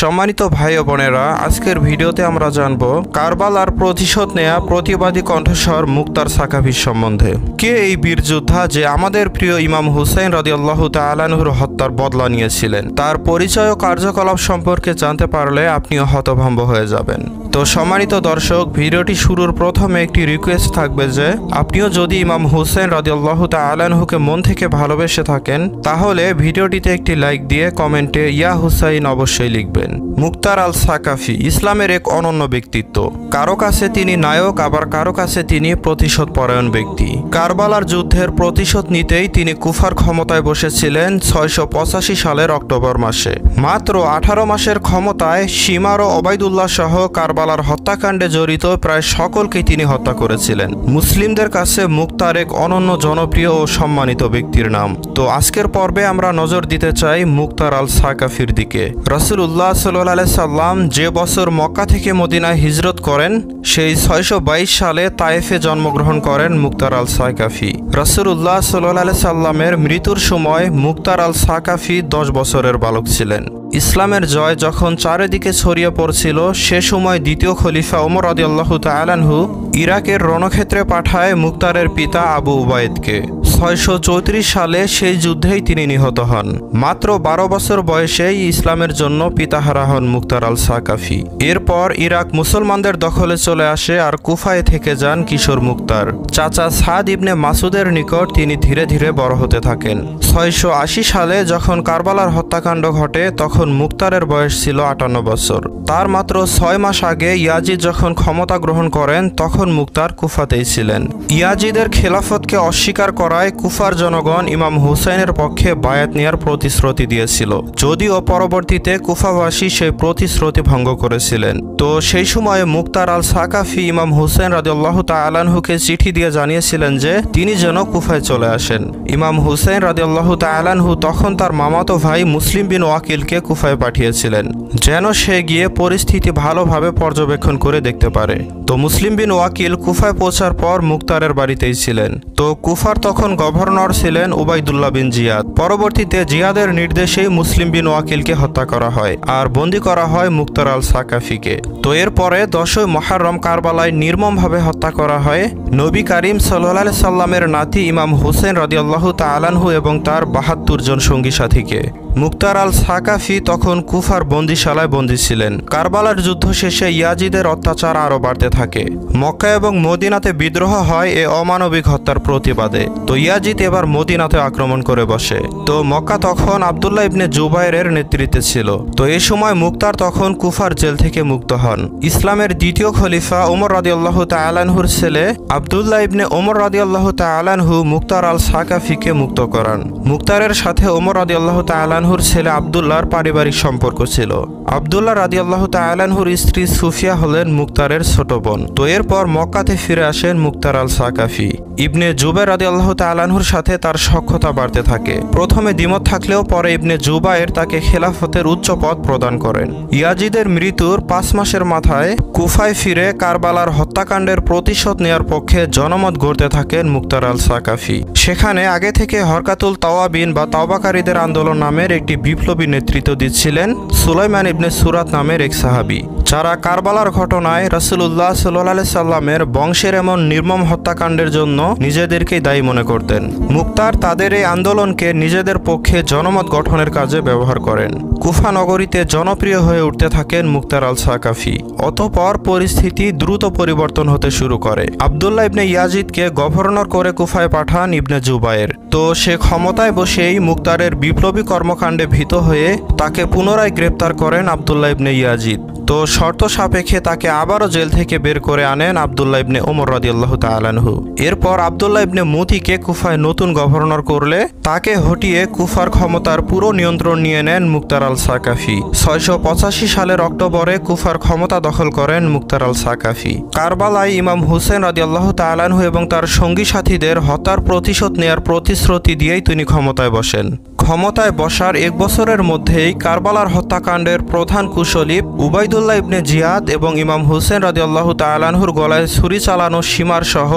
সম্মানিত ভাই ও বোনেরা, আজকের ভিডিওতে আমরা জানব কারবালার প্রতিশোধ নেয়া প্রতিবাদী কণ্ঠস্বর মুক্তার সাকাফির সম্বন্ধে। কে এই বীর যোদ্ধা যে আমাদের প্রিয় ইমাম হুসাইন রাদিয়াল্লাহু তাআলা আনহুর হত্যার বদলা নিয়েছিলেন? তার পরিচয় ও কার্যকলাপ সম্পর্কে জানতে পারলে আপনিও হতভম্ব হয়ে যাবেন। তো সম্মানিত দর্শক, ভিডিওটি শুরুর প্রথমে একটি রিকোয়েস্ট থাকবে যে আপনিও যদি ইমাম হুসাইন রাদিয়াল্লাহু তাআলা আনহুকে মন থেকে ভালোবেসে থাকেন তাহলে ভিডিওটিতে একটি লাইক দিয়ে কমেন্টে ইয়া হুসাইন অবশ্যই লিখবেন। মুক্তার আল সাকাফি ইসলামের এক অনন্য ব্যক্তিত্ব। কারো কাছে তিনি নায়ক, আবার কারো কাছে তিনি প্রতিশোধ পরায়ণ ব্যক্তি। কারবালার যুদ্ধের প্রতিশোধ নিতেই তিনি কুফার ক্ষমতায় বসেছিলেন 685 সালের অক্টোবর মাসে। মাত্র 18 মাসের ক্ষমতায় সীমার ও ওবায়দুল্লাহ সহ কারবালার হত্যাকাণ্ডে জড়িত প্রায় সকলকেই তিনি হত্যা করেছিলেন। মুসলিমদের কাছে মুক্তার এক অনন্য জনপ্রিয় ও সম্মানিত ব্যক্তির নাম। তো আজকের পর্বে আমরা নজর দিতে চাই মুক্তার আল সাকাফির দিকে। রাসূলুল্লাহ সাল্লাল্লাহু আলাইহি সাল্লাম যে বছর মক্কা থেকে মদিনায় হিজরত করেন সেই 622 সালে তায়েফে জন্মগ্রহণ করেন মুক্তার আল সাকাফি। রাসূলুল্লাহ সাল্লাল্লাহু আলাইহি সাল্লামের মৃত্যুর সময় মুক্তার আল সাকাফি 10 বছরের বালক ছিলেন। ইসলামের জয় যখন চারিদিকে ছড়িয়ে পড়ছিল সে সময় দ্বিতীয় খলিফা ওমর রাদিয়াল্লাহু তাআলা আনহু ইরাকের রণক্ষেত্রে পাঠায় মুক্তারের পিতা আবু উবাইদকে। 634 সালে সেই যুদ্ধেই তিনি নিহত হন। মাত্র 12 বছর বয়সেই ইসলামের জন্য পিতাহারা হন মুক্তার আল সাকাফি। এরপর ইরাক মুসলমানদের দখলে চলে আসে আর কুফায় থেকে যান কিশোর মুক্তার। চাচা সাদ ইবনে মাসুদের নিকট তিনি ধীরে ধীরে বড় হতে থাকেন। 680 সালে যখন কারবালার হত্যাকাণ্ড ঘটে তখন মুক্তারের বয়স ছিল 58 বছর। তার মাত্র 6 মাস আগে ইয়াজিদ যখন ক্ষমতা গ্রহণ করেন তখন মুক্তার কুফাতেই ছিলেন। ইয়াজিদের খেলাফতকে অস্বীকার করায় কুফার জনগণ ইমাম হুসাইনের পক্ষে বায়াত নেয়ার প্রতিশ্রুতি দিয়েছিল, যদিও পরবর্তীতে কুফাবাসী সেই প্রতিশ্রুতি ভঙ্গ করেছিলেন। তো সেই সময়ে মুক্তার আল সাকাফি ইমাম হুসাইন রাদিয়াল্লাহু তাআলা আনহুকে চিঠি দিয়ে জানিয়েছিলেন যে তিনি যেন কুফায় চলে আসেন। ইমাম হুসাইন রাদিয়াল্লাহু তাআলা আনহু তখন তার মামাতো ভাই মুসলিম বিন ওয়াকিলকে কুফায় পাঠিয়েছিলেন যেন সে গিয়ে পরিস্থিতি ভালোভাবে পর্যবেক্ষণ করে দেখতে পারে। তো মুসলিম বিন ওয়াকিল কুফায় পৌঁছার পর মুক্তারের বাড়িতেই ছিলেন। তো কুফার তখন গভর্নর ছিলেন উবাইদুল্লাহ বিন জিয়াদ। পরবর্তীতে জিয়াদের নির্দেশেই মুসলিম বিন ওয়াকিলকে হত্যা করা হয় আর বন্দী করা হয় মুক্তার আল সাকাফিকে। তো এরপরে 10ই মুহররম কারবালায় নির্মমভাবে হত্যা করা হয় নবী করিম সাল্লাল্লাহু আলাইহি সাল্লামের নাতি ইমাম হুসাইন রাদিয়াল্লাহু তাআলা আনহু এবং তার 72 জন সঙ্গী সাথীকে। মুক্তার আল সাকাফি তখন কুফার বন্দিশালায় বন্দী ছিলেন। কারবালার যুদ্ধ শেষে ইয়াজিদের অত্যাচার আরও বাড়তে থাকে। মক্কা এবং মদিনাতে বিদ্রোহ হয় এ অমানবিক হত্যার প্রতিবাদে। তো ইয়াজিদ এবার মদিনাতে আক্রমণ করে বসে। তো মক্কা তখন আব্দুল্লাহ ইবনে জুবাইরের নেতৃত্বে ছিল। তো এই সময় মুক্তার তখন কুফার জেল থেকে মুক্ত হন। ইসলামের দ্বিতীয় খলিফা ওমর রাদিয়াল্লাহু তাআলা আনহুর ছেলে আব্দুল্লাহ ইবনে ওমর রাদিয়াল্লাহু তাআলা আনহু মুক্তার আল সাকাফিকে মুক্ত করান। মুক্তারের সাথে ওমর রাদিয়াল্লাহু তাআলা আনহুর ছেলে আব্দুল্লাহর পারিবারিক সম্পর্ক ছিল। আব্দুল্লাহ রাদিয়াল্লাহু তাআলা আনহুর স্ত্রী সুফিয়া হলেন মুক্তারের ছোট বোন। তো এরপর মক্কাতে ফিরে আসেন মুক্তার আল সাকাফি। ইবনে জুবাইর রাদিয়াল্লাহু তাআলা আনহুর সাথে তার সখ্যতা বাড়তে থাকে। প্রথমে দ্বিমত থাকলেও পরে ইবনে জুবাইর তাকে খেলাফতের উচ্চ পদ প্রদান করেন। ইয়াজিদের মৃত্যুর 5 মাসের মাথায় কুফায় ফিরে কারবালার হত্যাকাণ্ডের প্রতিশোধ নেয়ার পক্ষে জনমত গড়তে থাকেন মুক্তার আল সাকাফি। সেখানে আগে থেকে হরকাতুল তাওয়াবিন বা তাওবাকারীদের আন্দোলন নামের একটি বিপ্লবী নেতৃত্ব দিচ্ছিলেন সুলাইমান ইবনে সুরাত নামের এক সাহাবী, যারা কারবালার ঘটনায় রাসূলুল্লাহ সাল্লাল্লাহু আলাইহি সাল্লামের বংশের এমন নির্মম হত্যাকাণ্ডের জন্য নিজেদেরকেই দায়ী মনে করতেন। মুক্তার তাদের এই আন্দোলনকে নিজেদের পক্ষে জনমত গঠনের কাজে ব্যবহার করেন। কুফা নগরীতে জনপ্রিয় হয়ে উঠতে থাকেন মুক্তার আল সাকাফি। অতঃপর পরিস্থিতি দ্রুত পরিবর্তন হতে শুরু করে। আব্দুল্লাহ ইবনে ইয়াজিদকে গভর্নর করে কুফায় পাঠান ইবনে জুবাইর। তো সে ক্ষমতায় বসেই মুক্তারের বিপ্লবী কর্মকাণ্ডে ভীত হয়ে তাকে পুনরায় গ্রেপ্তার করেন আব্দুল্লাহ ইবনে ইয়াজিদ। তো শর্ত সাপেক্ষে তাকে আবারও জেল থেকে বের করে আনেন আব্দুল্লাহ ইবনে ওমর রাদিয়াল্লাহু তাআলা আনহু। এরপর আব্দুল্লাহ ইবনে মুতিকে কুফায় নতুন গভর্নর করলে তাকে হটিয়ে কুফার ক্ষমতার পুরো নিয়ন্ত্রণ নিয়ে নেন মুক্তার আল সাকাফি। 685 সালের অক্টোবরে কুফার ক্ষমতা দখল করেন মুক্তার আল সাকাফি। কারবালায় ইমাম হুসাইন রাদিয়াল্লাহু তাআলা আনহু এবং তার সঙ্গী সাথীদের হত্যার প্রতিশোধ নেয়ার প্রতিশ্রুতি দিয়েই তিনি ক্ষমতায় বসেন। ক্ষমতায় বসার 1 বছরের মধ্যেই কারবালার হত্যাকাণ্ডের প্রধান কুশলী উবাইদুল্লাহ উবাইদুল্লাহ ইবনে জিয়াদ এবং ইমাম হুসেন রাদিয়াল্লাহু তাআলা আনহুর গলায় ছুরি চালানো সীমার সহ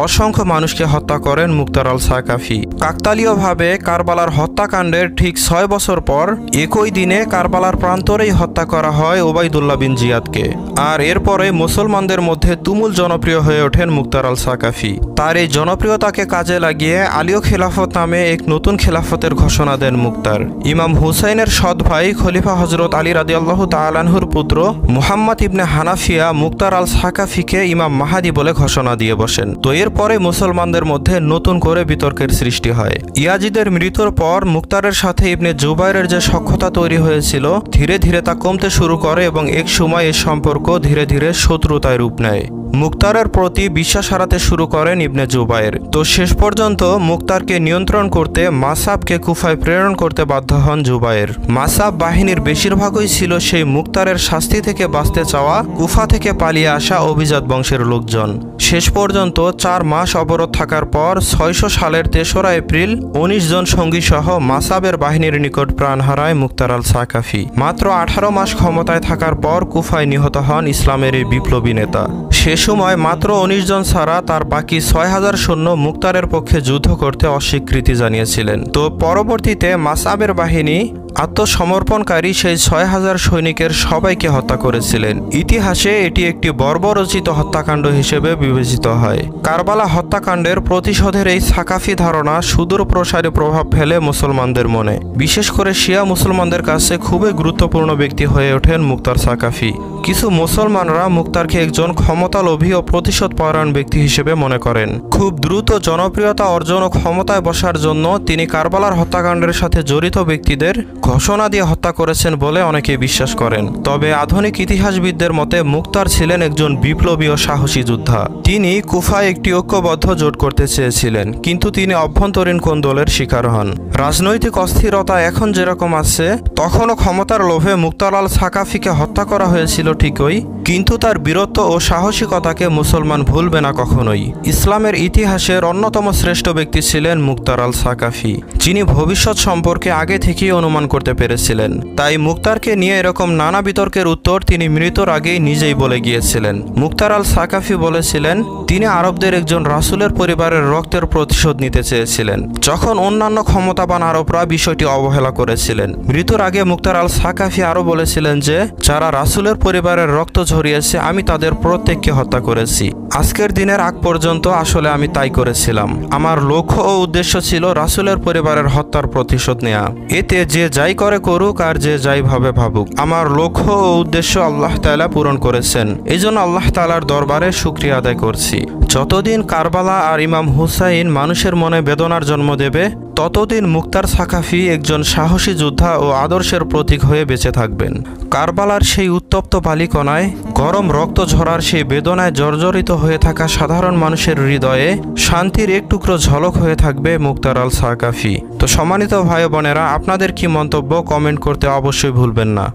অসংখ্য মানুষকে হত্যা করেন মুক্তার আল সাকাফি। কাকতালীয়ভাবে কারবালার হত্যাকাণ্ডের ঠিক 6 বছর পর একই দিনে কারবালার প্রান্তরেই হত্যা করা হয় উবাইদুল্লাহ বিন জিয়াদকে। আর এরপরে মুসলমানদের মধ্যে তুমুল জনপ্রিয় হয়ে ওঠেন মুক্তার আল সাকাফি। তার এই জনপ্রিয়তাকে কাজে লাগিয়ে আলীয় খেলাফত নামে এক নতুন খেলাফতের ঘোষণা দেন মুক্তার। ইমাম হুসাইনের সৎ ভাই খলিফা হযরত আলী রাদিয়াল্লাহু তাআলা আনহুর পুত্র মুহাম্মদ ইবনে হানাফিয়া মুক্তার আল সাকাফিকে ইমাম মাহাদি বলে ঘোষণা দিয়ে বসেন। তো এরপরে মুসলমানদের মধ্যে নতুন করে বিতর্কের সৃষ্টি হয়। ইয়াজিদের মৃত্যুর পর মুক্তারের সাথে ইবনে জুবাইরের যে সখ্যতা তৈরি হয়েছিল ধীরে ধীরে তা কমতে শুরু করে এবং এক সময় এই সম্পর্ক ধীরে ধীরে শত্রুতায় রূপ নেয়। মুক্তারের প্রতি বিশ্বাস হারাতে শুরু করেন ইবনে জুবাইর। তো শেষ পর্যন্ত মুক্তারকে নিয়ন্ত্রণ করতে মাসাবকে কুফায় প্রেরণ করতে বাধ্য হন জুবাইর। মাসাব বাহিনীর বেশিরভাগই ছিল সেই মুক্তারের শাস্তি থেকে বাঁচতে চাওয়া কুফা থেকে পালিয়ে আসা অভিজাত বংশের লোকজন। শেষ পর্যন্ত 4 মাস অবরোধ থাকার পর 600 সালের 3রা এপ্রিল 19 জন সঙ্গী সহ মাসাবের বাহিনীর নিকট প্রাণ হারায় মুক্তার আল সাকাফি। মাত্র 18 মাস ক্ষমতায় থাকার পর কুফায় নিহত হন ইসলামের এই বিপ্লবী নেতা। সে সময় মাত্র 19 জন ছাড়া তার বাকি 6000 সৈন্য মুক্তারের পক্ষে যুদ্ধ করতে অস্বীকৃতি জানিয়েছিলেন। তো পরবর্তীতে মাসাবের বাহিনী আত্মসমর্পণকারী সেই 6000 সৈনিকের সবাইকে হত্যা করেছিলেন। ইতিহাসে এটি একটি বর্বরচিত হত্যাকাণ্ড হিসেবে বিবেচিত হয়। কারবালা হত্যাকাণ্ডের প্রতিশোধের এই সাকাফি ধারণা সুদূর প্রসারী প্রভাব ফেলে মুসলমানদের মনে। বিশেষ করে শিয়া মুসলমানদের কাছে খুবই গুরুত্বপূর্ণ ব্যক্তি হয়ে ওঠেন মুক্তার সাকাফি। কিছু মুসলমানরা মুক্তারকে একজন ক্ষমতালোভী ও প্রতিশোধ পরায়ণ ব্যক্তি হিসেবে মনে করেন। খুব দ্রুত জনপ্রিয়তা অর্জন ও ক্ষমতায় বসার জন্য তিনি কারবালার হত্যাকাণ্ডের সাথে জড়িত ব্যক্তিদের ঘোষণা দিয়ে হত্যা করেছেন বলে অনেকে বিশ্বাস করেন। তবে আধুনিক ইতিহাসবিদদের মতে মুক্তার ছিলেন একজন বিপ্লবী ও সাহসী যোদ্ধা। তিনি কুফায় একটি ঐক্যবদ্ধ জোট করতে চেয়েছিলেন, কিন্তু তিনি অভ্যন্তরীণ কোন্দলের শিকার হন। রাজনৈতিক অস্থিরতা এখন যেরকম আছে, তখনও ক্ষমতার লোভে মুক্তার আল সাকাফিকে হত্যা করা হয়েছিল ঠিকই, কিন্তু তার বীরত্ব ও সাহসিকতাকে মুসলমান ভুলবে না কখনোই। ইসলামের ইতিহাসের অন্যতম শ্রেষ্ঠ ব্যক্তি ছিলেন মুক্তার আল সাকাফি, যিনি ভবিষ্যৎ সম্পর্কে আগে থেকেই অনুমান করতে পেরেছিলেন। তাই মুক্তারকে নিয়ে এরকম নানা বিতর্কের উত্তর তিনি মৃত্যুর আগেই নিজেই বলে গিয়েছিলেন। মুক্তার আল সাকাফি বলেছিলেন তিনি আরবদের একজন রাসূলের পরিবারের রক্তের প্রতিশোধ নিতে চেয়েছিলেন, যখন অন্যান্য ক্ষমতাবান আরবরা বিষয়টি অবহেলা করেছিলেন। মৃত্যুর আগে মুক্তার আল সাকাফি আরও বলেছিলেন যে যারা রাসূলের পরিবারের রক্ত ঝরিয়েছে আমি তাদের প্রত্যেককে হত্যা করেছি। আজকের দিনের আগ পর্যন্ত আসলে আমি তাই করেছিলাম। আমার লক্ষ্য ও উদ্দেশ্য ছিল রাসূলের পরিবারের হত্যার প্রতিশোধ নেওয়া। এতে যে যাই করে করুক আর যে যাই ভাবে ভাবুক, আমার লক্ষ্য ও উদ্দেশ্য আল্লাহ তাআলা পূরণ করেছেন। এই জন্য আল্লাহ তাআলার দরবারে শুকরিয়া আদায় করছি। যতদিন কারবালা আর ইমাম হুসাইন মানুষের মনে বেদনার জন্ম দেবে, ততদিন মুক্তার সাকাফি একজন সাহসী যোদ্ধা ও আদর্শের প্রতীক হয়ে বেঁচে থাকবেন। কারবালার সেই উত্তপ্ত বালিকণায় গরম রক্ত ঝরার সেই বেদনায় জর্জরিত হয়ে থাকা সাধারণ মানুষের হৃদয়ে শান্তির এক টুকরো ঝলক হয়ে থাকবে মুক্তার আল সাকাফি। তো সম্মানিত ভাই বোনেরা, আপনাদের কি মন্তব্য কমেন্ট করতে অবশ্যই ভুলবেন না।